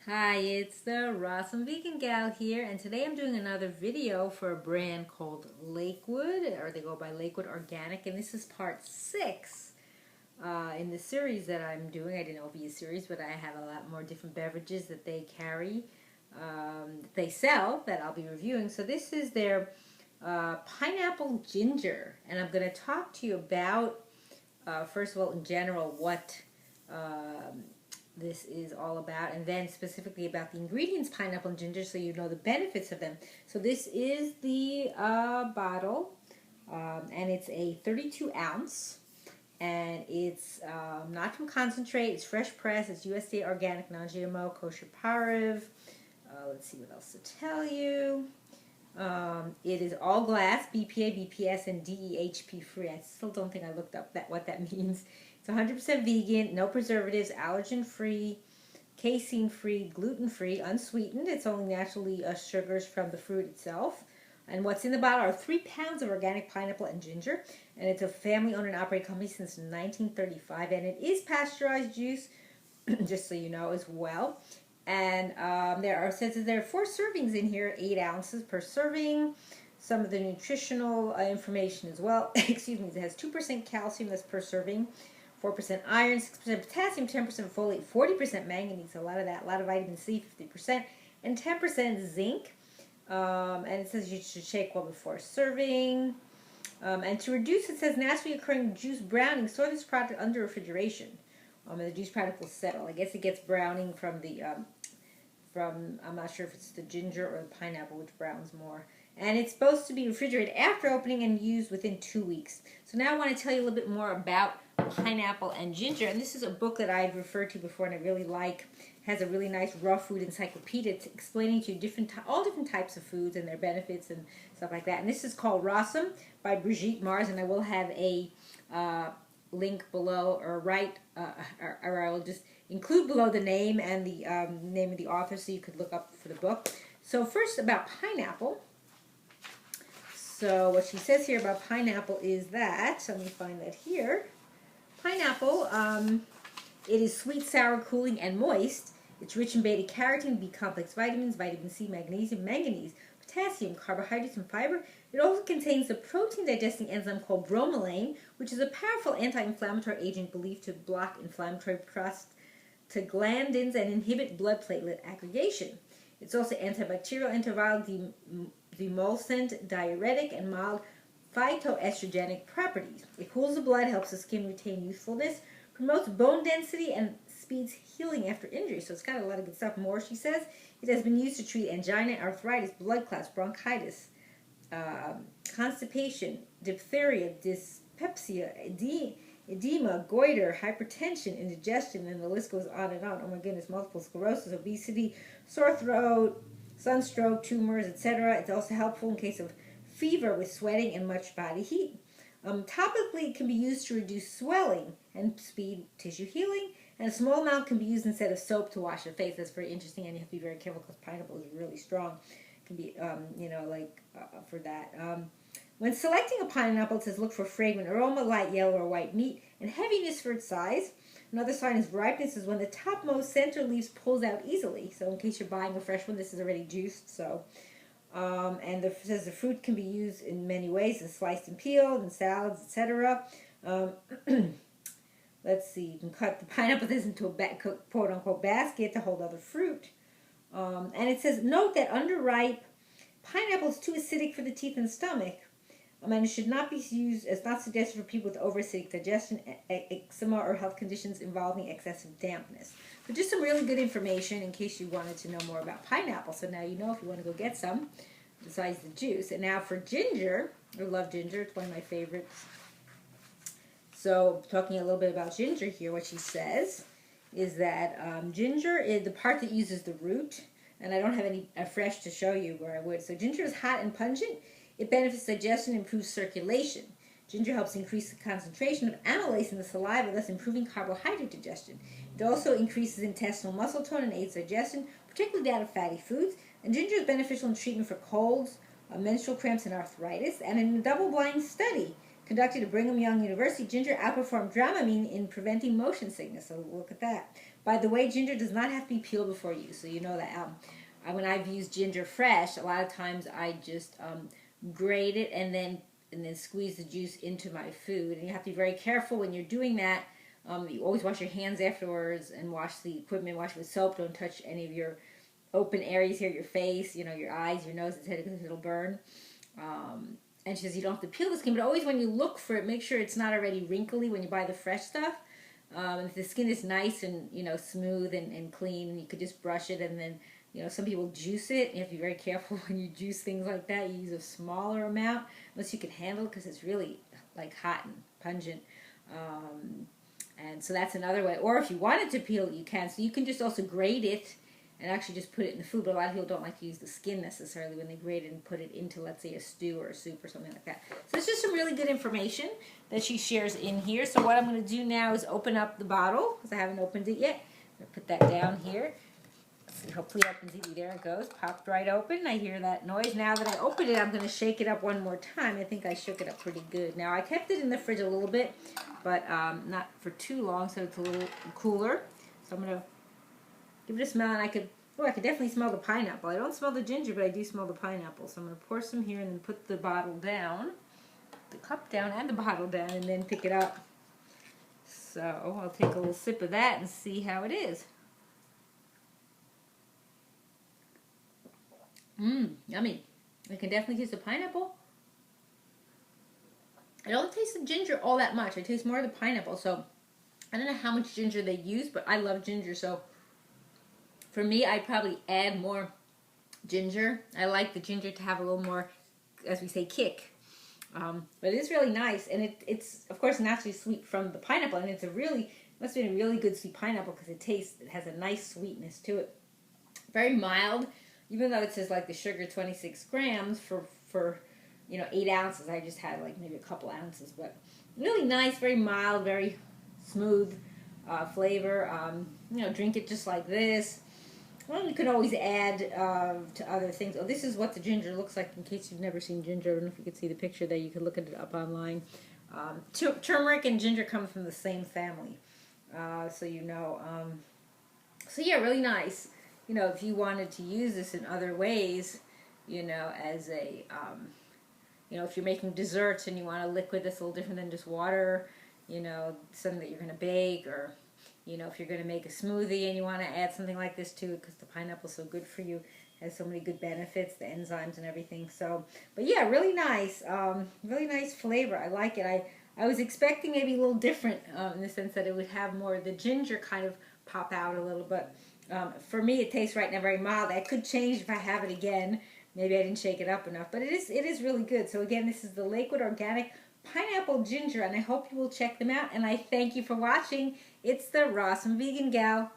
Hi, it's the Rawsome Vegan Gal here, and today I'm doing another video for a brand called Lakewood, or they go by Lakewood Organic, and this is part 6 in the series that I'm doing. I didn't know it would be a series, but I have a lot more different beverages that they carry, that they sell, that I'll be reviewing. So this is their pineapple ginger, and I'm going to talk to you about, first of all, in general, what this is all about, and then specifically about the ingredients, pineapple and ginger, so you know the benefits of them. So this is the bottle, and it's a 32 ounce, and it's not from concentrate, it's fresh press, it's USDA organic, non-GMO, kosher pareve. Let's see what else to tell you. It is all glass, BPA, BPS, and DEHP free. I still don't think I looked up what that means. It's 100% vegan, no preservatives, allergen free, casein free, gluten free, unsweetened. It's only naturally sugars from the fruit itself. And what's in the bottle are 3 pounds of organic pineapple and ginger. And it's a family owned and operated company since 1935. And it is pasteurized juice, just so you know as well. And says there are 4 servings in here, 8 ounces per serving. Some of the nutritional information as well. Excuse me, it has 2% calcium, that's per serving. 4% iron, 6% potassium, 10% folate, 40% manganese, a lot of that, a lot of vitamin C, 50%, and 10% zinc. And it says you should shake well before serving. And to reduce, it says naturally occurring juice browning, store this product under refrigeration. And the juice product will settle. I guess it gets browning from the, I'm not sure if it's the ginger or the pineapple, which browns more. And it's supposed to be refrigerated after opening and used within 2 weeks. So now I want to tell you a little bit more about pineapple and ginger. And this is a book that I've referred to before and I really like. It has a really nice raw food encyclopedia. It's explaining to you all different types of foods and their benefits and stuff like that. And this is called Rawsome by Brigitte Mars. And I will have a link below, or I will just include below the name and the name of the author so you could look up for the book. So first about pineapple. So what she says here about pineapple is that, let me find that here. Pineapple, it is sweet, sour, cooling, and moist. It's rich in beta-carotene, B-complex vitamins, vitamin C, magnesium, manganese, potassium, carbohydrates, and fiber. It also contains the protein-digesting enzyme called bromelain, which is a powerful anti-inflammatory agent believed to block inflammatory prostaglandins and inhibit blood platelet aggregation. It's also antibacterial, antiviral, demulcent, diuretic, and mild phytoestrogenic properties. It cools the blood, helps the skin retain youthfulness, promotes bone density, and speeds healing after injury. So it's got a lot of good stuff. More, she says, it has been used to treat angina, arthritis, blood clots, bronchitis, constipation, diphtheria, dyspepsia, edema, goiter, hypertension, indigestion, and the list goes on and on. Oh my goodness, multiple sclerosis, obesity, sore throat, sunstroke, tumors, etc. It's also helpful in case of fever with sweating and much body heat. Topically, it can be used to reduce swelling and speed tissue healing, and a small amount can be used instead of soap to wash the face. That's very interesting, and you have to be very careful because pineapple is really strong. It can be, for that. When selecting a pineapple, it says look for fragrant aroma, light yellow or white meat, and heaviness for its size. Another sign is ripeness is when the topmost center leaves pulls out easily. So in case you're buying a fresh one, this is already juiced. So, and it says the fruit can be used in many ways, and sliced and peeled, and salads, etc. Let's see, you can cut the pineapple into a quote-unquote basket to hold other fruit. And it says, note that underripe pineapple is too acidic for the teeth and stomach. And it should not be used, it's not suggested for people with over-acidic digestion, eczema, or health conditions involving excessive dampness. But just some really good information in case you wanted to know more about pineapple. So now you know if you want to go get some, besides the juice. And now for ginger, I love ginger, it's one of my favorites. So talking a little bit about ginger here, what she says is that ginger is the part that uses the root. And I don't have any fresh to show you where I would. So ginger is hot and pungent. It benefits digestion and improves circulation. Ginger helps increase the concentration of amylase in the saliva, thus improving carbohydrate digestion. It also increases intestinal muscle tone and aids digestion, particularly that of fatty foods. And ginger is beneficial in treatment for colds, menstrual cramps, and arthritis. And in a double-blind study conducted at Brigham Young University, ginger outperformed Dramamine in preventing motion sickness. So look at that. By the way, ginger does not have to be peeled before use, so you know that. When I've used ginger fresh, a lot of times I just grate it and then squeeze the juice into my food. And you have to be very careful when you're doing that. You always wash your hands afterwards and wash the equipment, wash it with soap. Don't touch any of your open areas here, your face, your eyes, your nose, because it'll burn. And she says you don't have to peel the skin, but always when you look for it, make sure it's not already wrinkly when you buy the fresh stuff. If the skin is nice and smooth and clean, and you could just brush it, and then some people juice it. You have to be very careful when you juice things like that. You use a smaller amount unless you can handle it, because it's really like hot and pungent. And so that's another way. Or if you wanted to peel it, you can. So you can just also grate it and actually just put it in the food. But a lot of people don't like to use the skin necessarily when they grate it and put it into, let's say, a stew or a soup or something like that. So it's just some really good information that she shares in here. So what I'm going to do now is open up the bottle, because I haven't opened it yet. I'm going to put that down here. See, hopefully it opens easy. There it goes. Popped right open. I hear that noise. Now that I opened it, I'm going to shake it up one more time. I think I shook it up pretty good. Now, I kept it in the fridge a little bit, but not for too long, so it's a little cooler. So I'm going to give it a smell, and I could definitely smell the pineapple. I don't smell the ginger, but I do smell the pineapple. So I'm going to pour some here and then put the bottle down, the cup down and the bottle down, and then pick it up. So I'll take a little sip of that and see how it is. Yummy. I can definitely taste the pineapple. I don't taste the ginger all that much. I taste more of the pineapple. So I don't know how much ginger they use, but I love ginger. So for me, I'd probably add more ginger. I like the ginger to have a little more, as we say, kick. But it is really nice. And it's, of course, naturally sweet from the pineapple. And it's must have been a really good sweet pineapple, because it has a nice sweetness to it. Very mild. Even though it says like the sugar 26 grams for 8 ounces, I just had like maybe a couple ounces, but really nice, very mild, very smooth flavor. Drink it just like this. Well, you could always add to other things. Oh, this is what the ginger looks like, in case you've never seen ginger. I don't know if you could see the picture there. You could look it up online. Turmeric and ginger come from the same family, so so yeah, really nice. If you wanted to use this in other ways, as a, if you're making desserts and you want a liquid that's a little different than just water, something that you're going to bake, or, if you're going to make a smoothie and you want to add something like this to it, because the pineapple's so good for you, has so many good benefits, the enzymes and everything. So, but yeah, really nice flavor. I like it. I was expecting maybe a little different in the sense that it would have more of the ginger kind of pop out a little, but for me, it tastes right now very mild. I could change if I have it again. Maybe I didn't shake it up enough, but it is really good. So again, this is the Lakewood Organic Pineapple Ginger, and I hope you will check them out. And I thank you for watching. It's the Rawsome Vegan Gal.